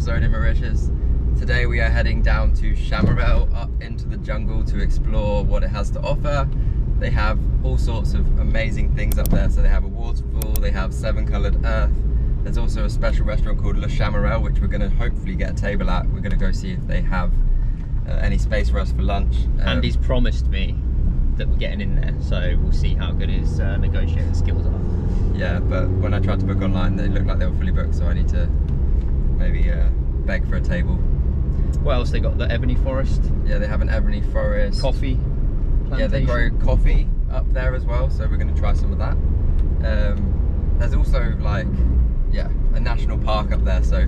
episode in Mauritius. Today we are heading down to Chamarel, up into the jungle to explore what it has to offer. They have all sorts of amazing things up there. So they have a waterfall, they have 7 coloured earth. There's also a special restaurant called Le Chamarel, which we're going to hopefully get a table at. We're going to go see if they have any space for us for lunch. Andy's promised me that we're getting in there, so we'll see how good his negotiating skills are. Yeah, but when I tried to book online, they looked like they were fully booked, so I need to maybe beg for a table. What else they got? The ebony forest? Yeah, they have an ebony forest. Coffee plantation. Yeah, they grow coffee up there as well, so we're going to try some of that. There's also like, yeah, a national park up there, so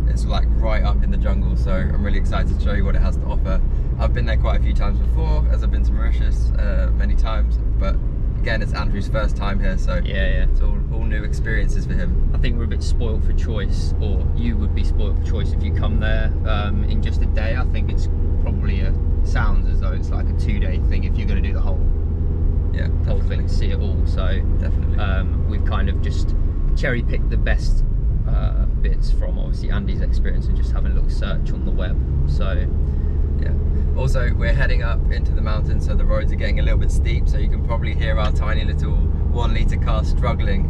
it's like right up in the jungle, so I'm really excited to show you what it has to offer. I've been there quite a few times before, as I've been to Mauritius many times, but again, it's Andrew's first time here, so yeah, it's all new experiences for him. I think we're a bit spoiled for choice, or you would be spoiled for choice if you come there in just a day. I think it's probably sounds as though it's like a 2-day thing if you're going to do the whole thing, see it all. So definitely, we've kind of just cherry picked the best bits from obviously Andy's experience and just having a little search on the web. So yeah. Also, we're heading up into the mountains, so the roads are getting a little bit steep, so you can probably hear our tiny little 1-litre car struggling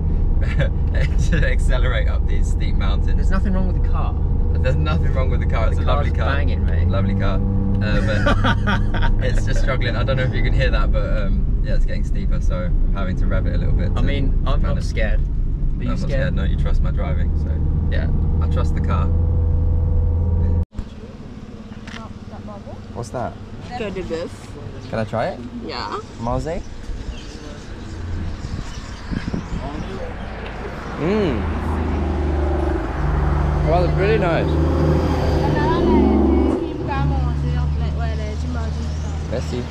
to accelerate up these steep mountains. There's nothing wrong with the car. There's nothing wrong with the car. It's a lovely car. Banging, mate. Lovely car. But it's just struggling. I don't know if you can hear that, but yeah, it's getting steeper, so I'm having to rev it a little bit. I mean, I'm not scared. Are you I'm not scared? scared. No, you trust my driving, so yeah, I trust the car. What's that? Queue de bœuf. Can I try it? Yeah. Marze? Well, it's really nice. Merci.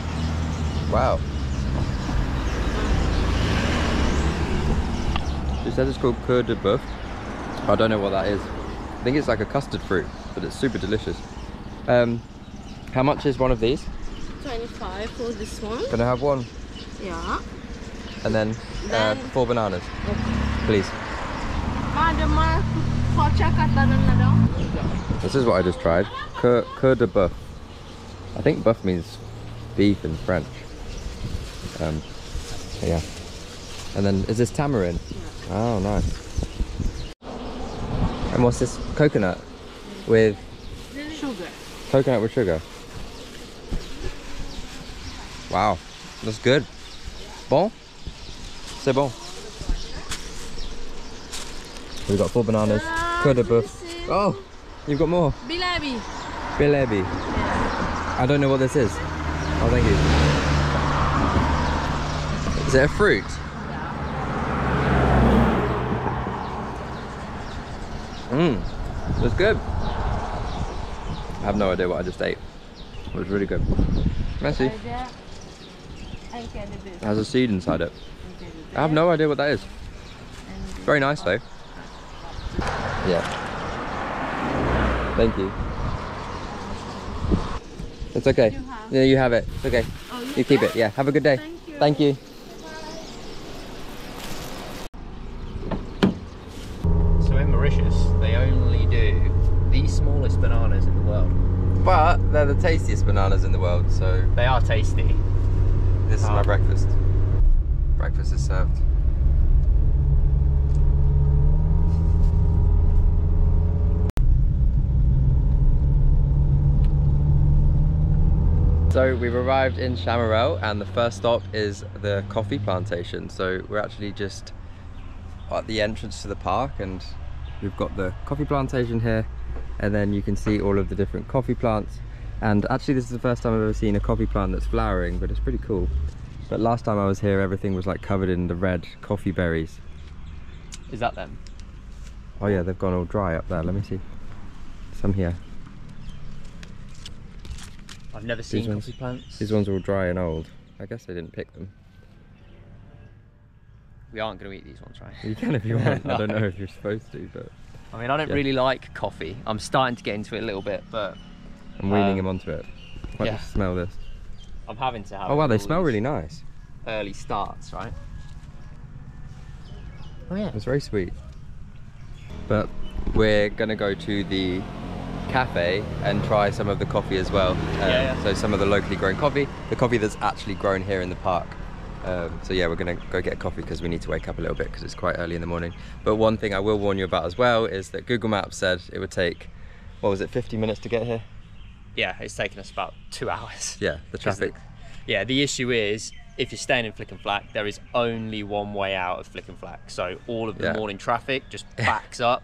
Wow. She said it's called queue de bœuf. I don't know what that is. I think it's like a custard fruit, but it's super delicious. How much is one of these? 25 for this one. Can I have one? Yeah. And then 4 bananas. Okay. Please. This is what I just tried. Queue de bœuf. I think bœuf means beef in French. Yeah. And then, is this tamarind? Yeah. Oh, nice. And what's this? Coconut with Sugar. Coconut with sugar. Wow, that's good. Bon? C'est bon. We've got 4 bananas. Queue de bœuf. Oh, you've got more. Bilabi. Bilabi. Yeah. I don't know what this is. Oh, thank you. Is it a fruit? That's good. I have no idea what I just ate. It was really good. Merci. It has a seed inside it. I have no idea what that is. Very nice though. Yeah. Thank you. It's okay. Yeah, you have it. It's okay. Oh, you keep it. Yeah. Have a good day. Thank you. So in Mauritius, they only do the smallest bananas in the world. But they're the tastiest bananas in the world, so... They are tasty. This is my breakfast. Breakfast is served. So we've arrived in Chamarel, and the first stop is the coffee plantation. So we're actually just at the entrance to the park, and we've got the coffee plantation here, and then you can see all of the different coffee plants. And actually this is the first time I've ever seen a coffee plant that's flowering, but it's pretty cool. But last time I was here, everything was like covered in the red coffee berries. Is that them? Oh yeah, they've gone all dry up there. Let me see. Some here. I've never seen coffee plants. These ones are all dry and old. I guess they didn't pick them. We aren't going to eat these ones, right? You can if you want. No. I don't know if you're supposed to, but... I mean, I don't really like coffee. I'm starting to get into it a little bit, but... I'm weaning him onto it. Why don't you smell this? I'm having to have... Oh wow, they smell really nice. Early starts, right? Oh yeah. It's very sweet. But we're gonna go to the cafe and try some of the coffee as well. So some of the locally grown coffee, the coffee that's actually grown here in the park. So yeah, we're gonna go get coffee because we need to wake up a little bit because it's quite early in the morning. But one thing I will warn you about as well is that Google Maps said it would take, what was it, 50 minutes to get here? Yeah, it's taken us about 2 hours. Yeah, the traffic. The issue is, if you're staying in Flickenflack, there is only one way out of Flickenflack. So all of the morning traffic just backs up.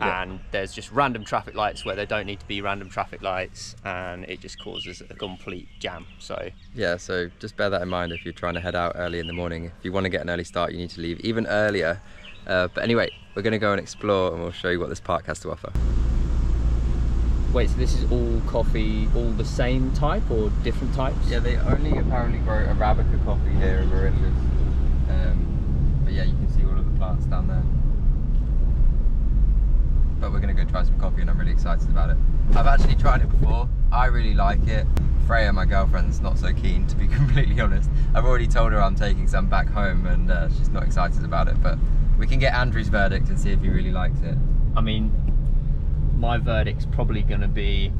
And there's just random traffic lights where there don't need to be random traffic lights, and it just causes a complete jam. So yeah, so just bear that in mind if you're trying to head out early in the morning. If you want to get an early start, you need to leave even earlier. But anyway, we're going to go and explore, and we'll show you what this park has to offer. Wait, so this is all coffee, all the same type or different types? Yeah, they only apparently grow Arabica coffee here in Mauritius. But yeah, you can see all of the plants down there. But we're going to go try some coffee and I'm really excited about it. I've actually tried it before. I really like it. Freya, my girlfriend's not so keen, to be completely honest. I've already told her I'm taking some back home and she's not excited about it, but we can get Andrew's verdict and see if he really likes it. I mean, my verdict's probably going to be,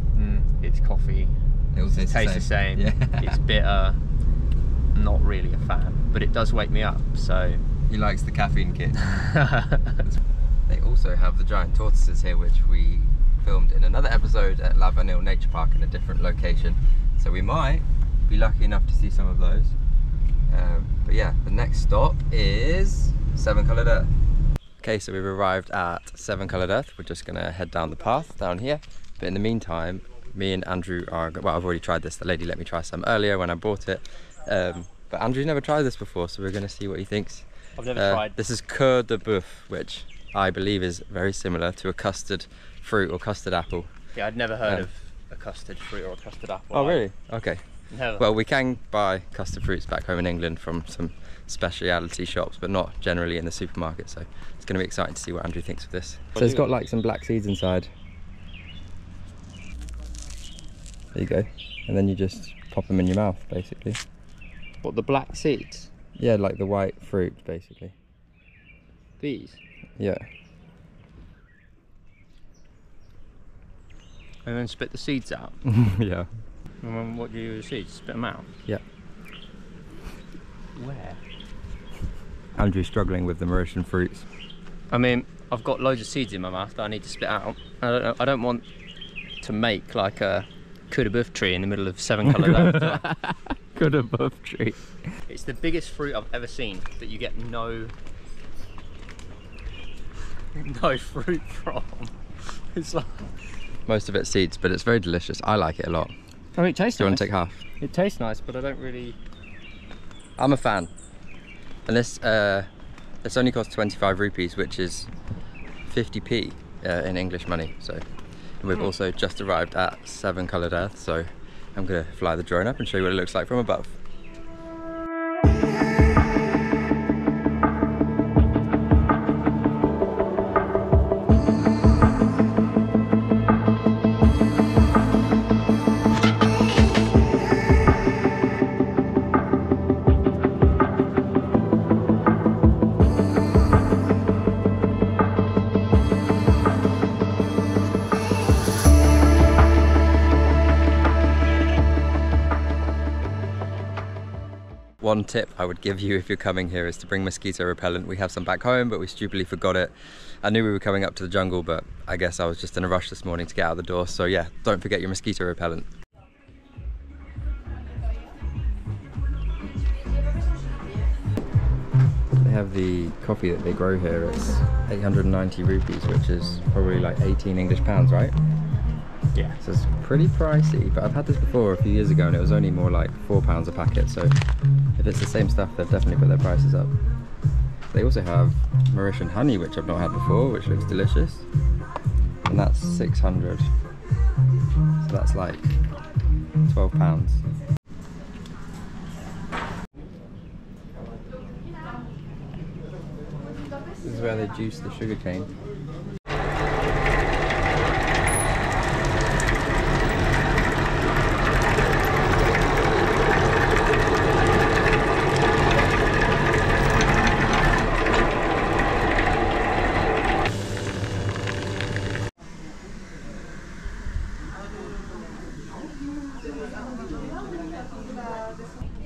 it's coffee. It all tastes the same. Yeah. It's bitter. I'm not really a fan, but it does wake me up, so. He likes the caffeine kick. They also have the giant tortoises here, which we filmed in another episode at La Vanille Nature Park in a different location. So we might be lucky enough to see some of those. But yeah, the next stop is Seven Coloured Earth. Okay, so we've arrived at Seven Coloured Earth. We're just gonna head down the path down here. But in the meantime, me and Andrew are, well, I've already tried this. The lady let me try some earlier when I bought it. But Andrew's never tried this before, so we're gonna see what he thinks. I've never tried. This is Cœur de Bœuf, which I believe is very similar to a custard fruit or custard apple. Yeah, I'd never heard of a custard fruit or a custard apple. Oh, really? Okay. Never. Well, we can buy custard fruits back home in England from some specialty shops, but not generally in the supermarket, so it's going to be exciting to see what Andrew thinks of this. So it's got like some black seeds inside. There you go. And then you just pop them in your mouth, basically. What, the black seeds? Yeah, like the white fruit, basically. These? Yeah. And then spit the seeds out? Yeah. And then what do you do with the seeds? Spit them out? Yeah. Where? Andrew's struggling with the Mauritian fruits. I mean, I've got loads of seeds in my mouth that I need to spit out. I don't want to make like a Cœur de Bœuf tree in the middle of Seven Coloured Earth. Cœur de Bœuf tree. It's the biggest fruit I've ever seen that you get no fruit from. It's like, most of it's seeds, but it's very delicious. I like it a lot. I mean, it tastes nice. Do you want to take half? It tastes nice, but I don't really. I'm a fan. And this only costs 25 rupees, which is 50p in English money. So, and we've also just arrived at Seven Coloured Earth. So I'm gonna fly the drone up and show you what it looks like from above. One tip I would give you if you're coming here is to bring mosquito repellent. We have some back home, but we stupidly forgot it. I knew we were coming up to the jungle, but I guess I was just in a rush this morning to get out of the door. So yeah, don't forget your mosquito repellent. They have the coffee that they grow here. It's 890 rupees, which is probably like 18 English pounds, right? Yeah. So it's pretty pricey, but I've had this before a few years ago and it was only more like £4 a packet, so if it's the same stuff, they've definitely put their prices up. They also have Mauritian honey, which I've not had before, which looks delicious, and that's 600, so that's like £12. This is where they juice the sugarcane.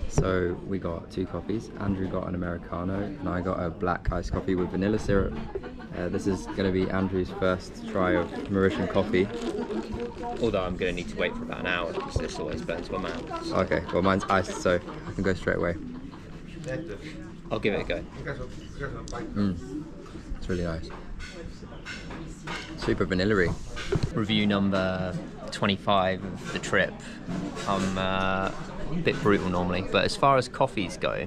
So we got 2 coffees. Andrew got an Americano and I got a black iced coffee with vanilla syrup. This is going to be Andrew's first try of Mauritian coffee. Although I'm going to need to wait for about an hour because this always burns my mouth. Okay, well mine's iced, so I can go straight away. I'll give it a go. It's really nice. Super vanilla-y. Review number 25 of the trip. I'm a bit brutal normally, but as far as coffees go,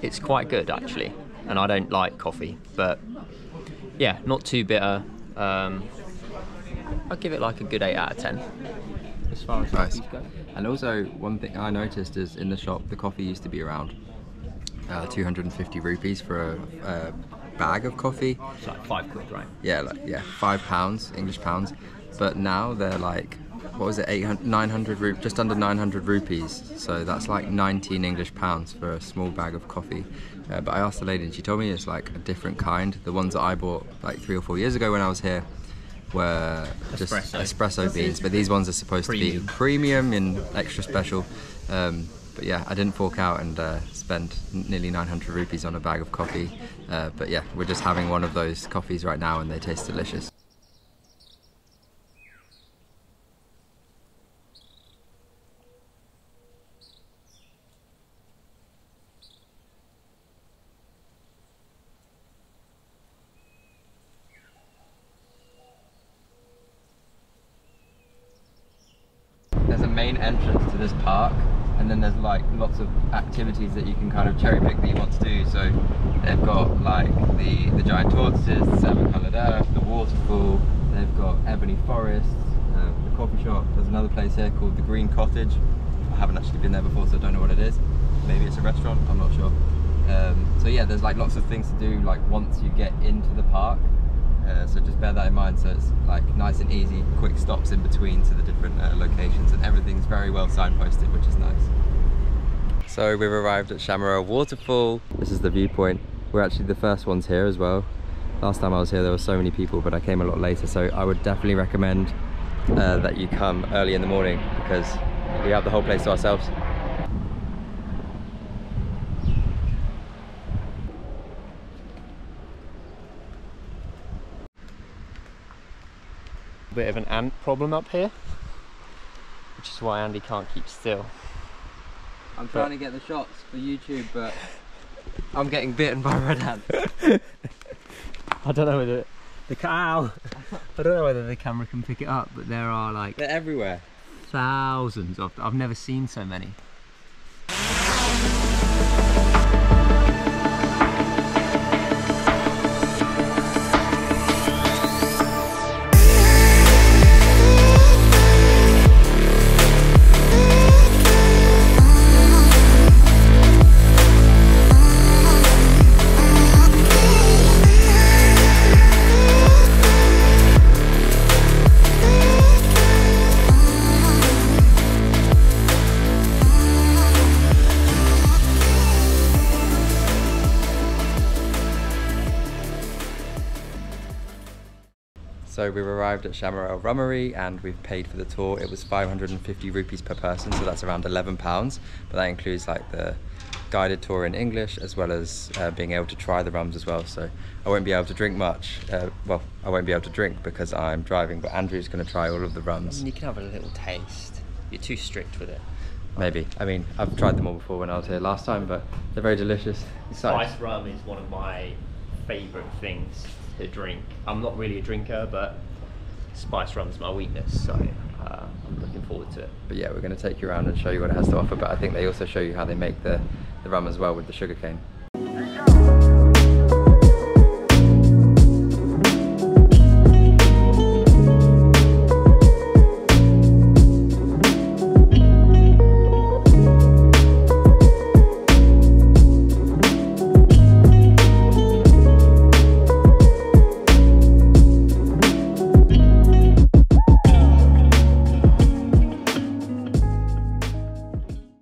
it's quite good actually. And I don't like coffee, but yeah, not too bitter. I'll give it like a good 8 out of 10 as far as coffees go. And also, one thing I noticed is in the shop, the coffee used to be around 250 rupees for a bag of coffee. It's like £5, right? Yeah, like £5, English pounds. But now they're like, what was it, 900 just under 900 rupees. So that's like 19 English pounds for a small bag of coffee. But I asked the lady and she told me it's like a different kind. The ones that I bought like 3 or 4 years ago when I was here were just espresso beans, but these ones are supposed to be premium and extra special. But yeah, I didn't fork out and spend nearly 900 rupees on a bag of coffee. But yeah, we're just having one of those coffees right now and they taste delicious. There's a main entrance to this park, and then there's like lots of activities that you can kind of cherry pick that you want to do. So they've got like the giant tortoises, the 7-coloured earth, the waterfall, they've got ebony forests, the coffee shop. There's another place here called the Green Cottage. I haven't actually been there before, so I don't know what it is. Maybe it's a restaurant, I'm not sure. So yeah, there's like lots of things to do like once you get into the park. So just bear that in mind, so it's like nice and easy, quick stops in between to the different locations, and everything's very well signposted, which is nice. So we've arrived at Chamarel Waterfall. This is the viewpoint. We're actually the first ones here as well. Last time I was here there were so many people, but I came a lot later, so I would definitely recommend that you come early in the morning because we have the whole place to ourselves. Bit of an ant problem up here, which is why Andy can't keep still. I'm trying to get the shots for YouTube, but I'm getting bitten by a red ant. I don't know whether I don't know whether the camera can pick it up, but there are like they're everywhere. Thousands of them. I've never seen so many. So we've arrived at Chamarel Rummery and we've paid for the tour. It was 550 rupees per person, so that's around £11, but that includes like the guided tour in English as well as being able to try the rums as well. So I won't be able to drink much. Well, I won't be able to drink because I'm driving, but Andrew's going to try all of the rums. You can have a little taste. You're too strict with it. Maybe. I mean, I've tried them all before when I was here last time, but they're very delicious. Spice rum is one of my favourite things to drink. I'm not really a drinker, but spice rum's my weakness, so I'm looking forward to it. But yeah, we're going to take you around and show you what it has to offer, but I think they also show you how they make the rum as well with the sugarcane.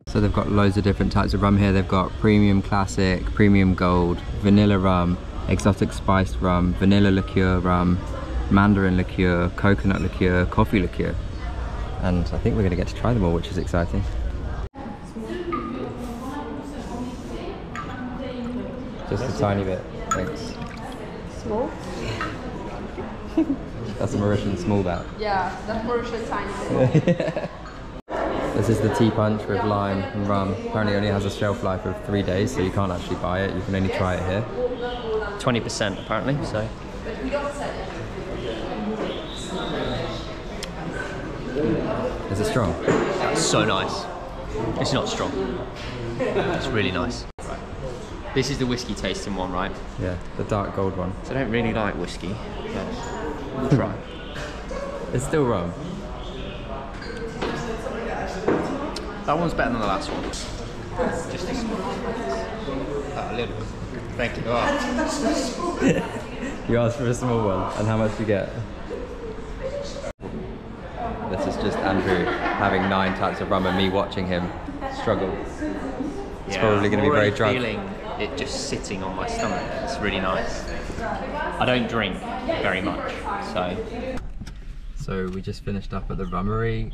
So they've got loads of different types of rum here. They've got premium classic, premium gold, vanilla rum, exotic spiced rum, vanilla liqueur rum, mandarin liqueur, coconut liqueur, coffee liqueur. and I think we're going to get to try them all, which is exciting. Just a tiny bit, thanks. Small? That's a Mauritian small bat. Yeah, that's Mauritian tiny bit. This is the tea punch with lime and rum. Apparently it only has a shelf life of 3 days, so you can't actually buy it. You can only try it here. 20% apparently, so. Is it strong? That's so nice. It's not strong. It's really nice. Right. This is the whiskey tasting one, right? Yeah, the dark gold one. So I don't really like whiskey, but we'll try. It's still rum. That one's better than the last one. Just a small. A little bit. Thank you. Oh. You asked for a small one, and how much do you get? This is just Andrew having 9 types of rum and me watching him struggle. It's probably going to be very drunk. I'm feeling it just sitting on my stomach. It's really nice. I don't drink very much, so. So we just finished up at the rummery.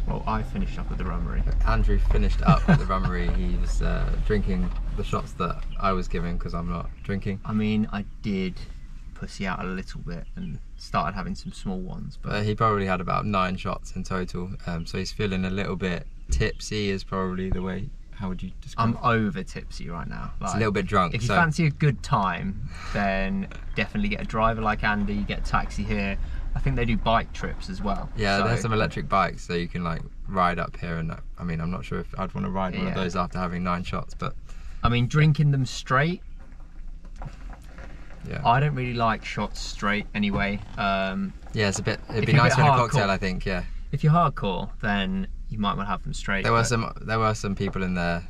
Well, I finished up at the rummery. Andrew finished up at the rummery. He was drinking the shots that I was giving because I'm not drinking. I mean, I did pussy out a little bit and started having some small ones, but he probably had about 9 shots in total. So he's feeling a little bit tipsy is probably the way. How would you describe I'm over tipsy right now. Like, it's a little bit drunk. If you fancy a good time, then definitely get a driver like Andy, get a taxi here. I think they do bike trips as well. Yeah, there's some electric bikes, so you can like ride up here. And I mean, I'm not sure if I'd want to ride one of those after having 9 shots, but I mean, drinking them straight. Yeah. I don't really like shots straight anyway. Yeah, it's a bit. It'd be nice in a cocktail, I think. Yeah. If you're hardcore, then you might want to have them straight. There were some people in there.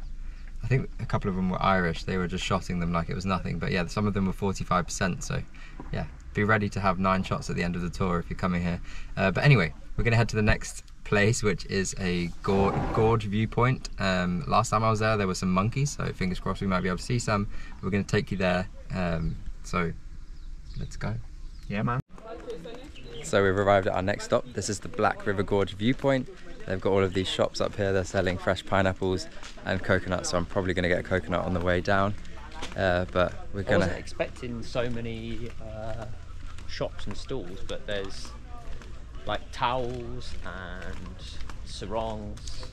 I think a couple of them were Irish. They were just shotting them like it was nothing. But yeah, some of them were 45%. So yeah, be ready to have 9 shots at the end of the tour if you're coming here. But anyway, we're going to head to the next place, which is a gorge viewpoint. Last time I was there were some monkeys, so fingers crossed we might be able to see some. We're going to take you there. So let's go. Yeah, man. So we've arrived at our next stop. This is the Black River Gorge viewpoint. They've got all of these shops up here. They're selling fresh pineapples and coconuts, so I'm probably going to get a coconut on the way down. But we're going to... I wasn't expecting so many shops and stalls, but there's like towels and sarongs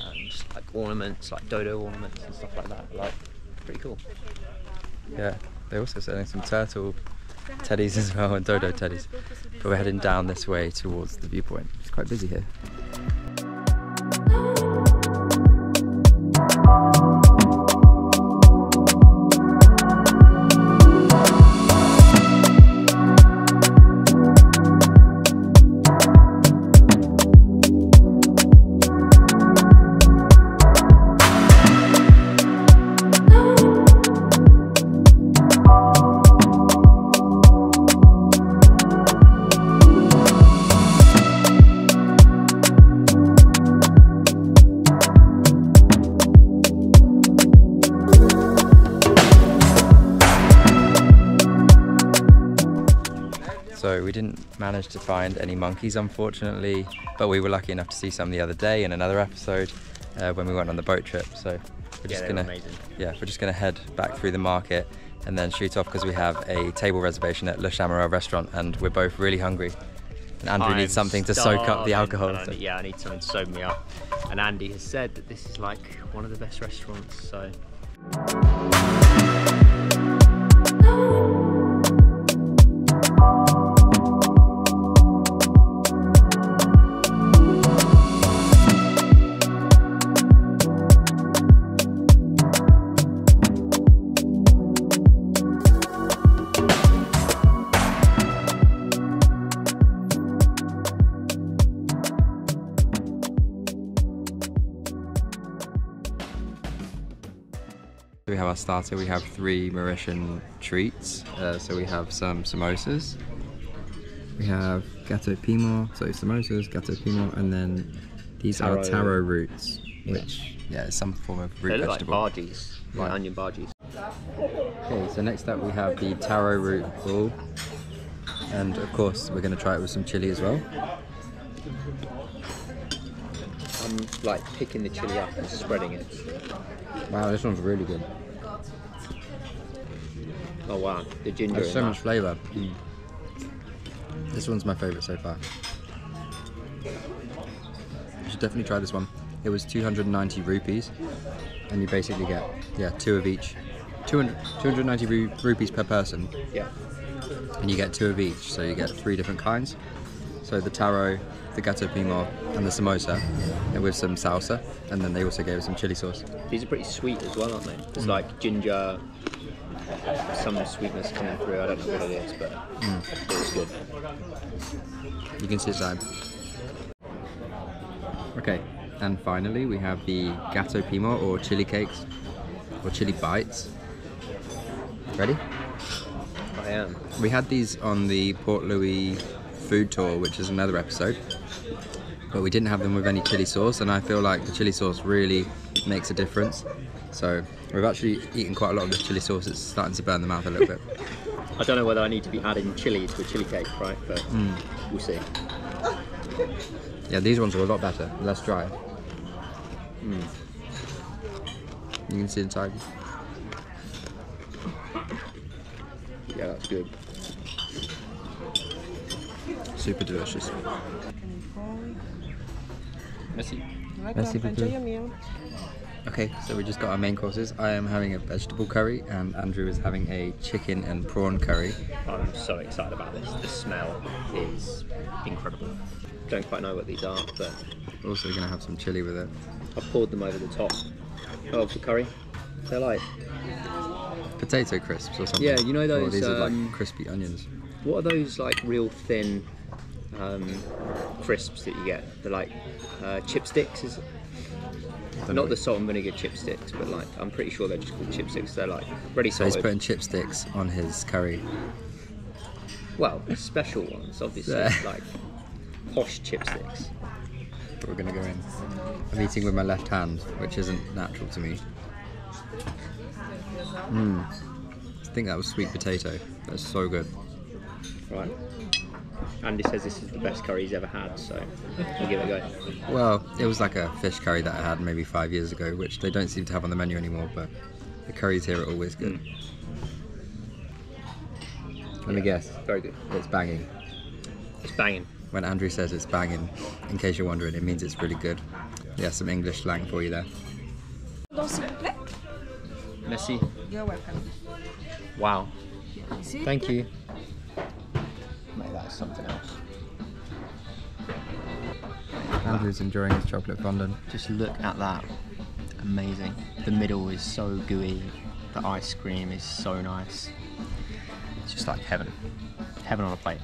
and like ornaments, like dodo ornaments and stuff like that. Like, pretty cool. Yeah, they're also selling some turtle teddies as well, and dodo teddies. But we're heading down this way towards the viewpoint. It's quite busy here. So we didn't manage to find any monkeys, unfortunately, but we were lucky enough to see some the other day in another episode when we went on the boat trip. So we're just we're just gonna head back through the market and then shoot off because we have a table reservation at Le Chamarel Restaurant and we're both really hungry. And Andrew needs something to soak up the alcohol. Yeah, I need something to soak me up. And Andy has said that this is like one of the best restaurants, so. We have our starter, we have 3 Mauritian treats. So we have some samosas, we have gâteau piment, so samosas, gâteau piment, and then these are taro roots, which is some form of root vegetable. Like bhajis, like onion bhajis. Okay, so next up we have the taro root ball, and of course we're going to try it with some chili as well. like picking the chili up and spreading it. Wow, this one's really good. Oh wow, the ginger. There's in so that. much flavour. This one's my favourite so far. You should definitely try this one. It was 290 rupees, and you basically get, yeah, 2 of each. 290 rupees per person. Yeah. And you get 2 of each, so you get 3 different kinds. So the taro, the gato pimo, and the samosa, and with some salsa, and then they also gave us some chili sauce. These are pretty sweet as well, aren't they? There's like ginger, some sweetness coming through. I don't know what it is, but it's good. You can see inside. Okay, and finally we have the gato pimo, or chili cakes, or chili bites. Ready? I am. We had these on the Port Louis food tour, which is another episode, but we didn't have them with any chili sauce, and I feel like the chili sauce really makes a difference. So we've actually eaten quite a lot of this chili sauce. It's starting to burn the mouth a little bit. I don't know whether I need to be adding chili to a chili cake, right? But we'll see. Yeah, these ones are a lot better, less dry. You can see inside. Yeah, that's good. Super delicious. Merci. Enjoy your meal. Okay, so we just got our main courses. I am having a vegetable curry, and Andrew is having a chicken and prawn curry. I'm so excited about this. The smell is incredible. Don't quite know what these are, but We're also going to have some chili with it. I poured them over the top of the curry. They're like, Potato crisps or something. yeah, you know Or those. these are like crispy onions. What are those like real thin crisps that you get? They're like chipsticks. Is not the salt and vinegar chipsticks, but like I'm pretty sure they're just called chipsticks. They're like ready So solid. he's putting chipsticks on his curry. Well, special ones, obviously, Yeah. like posh chipsticks. But we're going to go in. I'm eating with my left hand, which isn't natural to me. I think that was sweet potato. That's so good. Right. Andy says this is the best curry he's ever had, so we'll give it a go. Well, it was like a fish curry that I had maybe 5 years ago, which they don't seem to have on the menu anymore, but the curries here are always good. Let me guess. Very good. It's banging. It's banging. When Andrew says it's banging, in case you're wondering, it means it's really good. Yeah, some English slang for you there. S'il vous plaît. Merci. You're welcome. Wow. Ici. Thank you. Mate, that's something else. Andrew's enjoying his chocolate fondant. Just look at that. Amazing. The middle is so gooey. The ice cream is so nice. It's just like heaven. Heaven on a plate.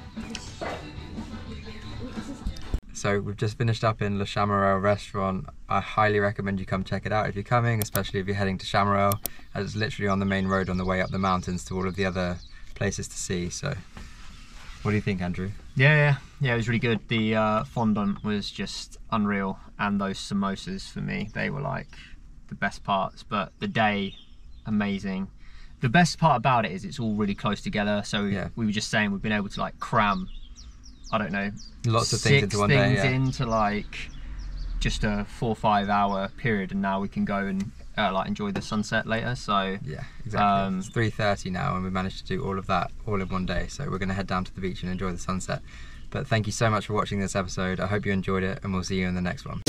So we've just finished up in Le Chamarel Restaurant. I highly recommend you come check it out if you're coming, especially if you're heading to Chamarel, as it's literally on the main road on the way up the mountains to all of the other places to see. So what do you think, Andrew? Yeah, it was really good. The fondant was just unreal, and those samosas for me, they were like the best parts. But the day, amazing. The best part about it is it's all really close together. So Yeah. we were just saying we've been able to like cram, I don't know, Lots of things into one day, six yeah. things into like just a 4 or 5 hour period, and now we can go and like enjoy the sunset later. So Yeah, exactly. It's 3:30 now, and we managed to do all of that all in one day. So we're going to head down to the beach and enjoy the sunset. But thank you so much for watching this episode. I hope you enjoyed it, and we'll see you in the next one.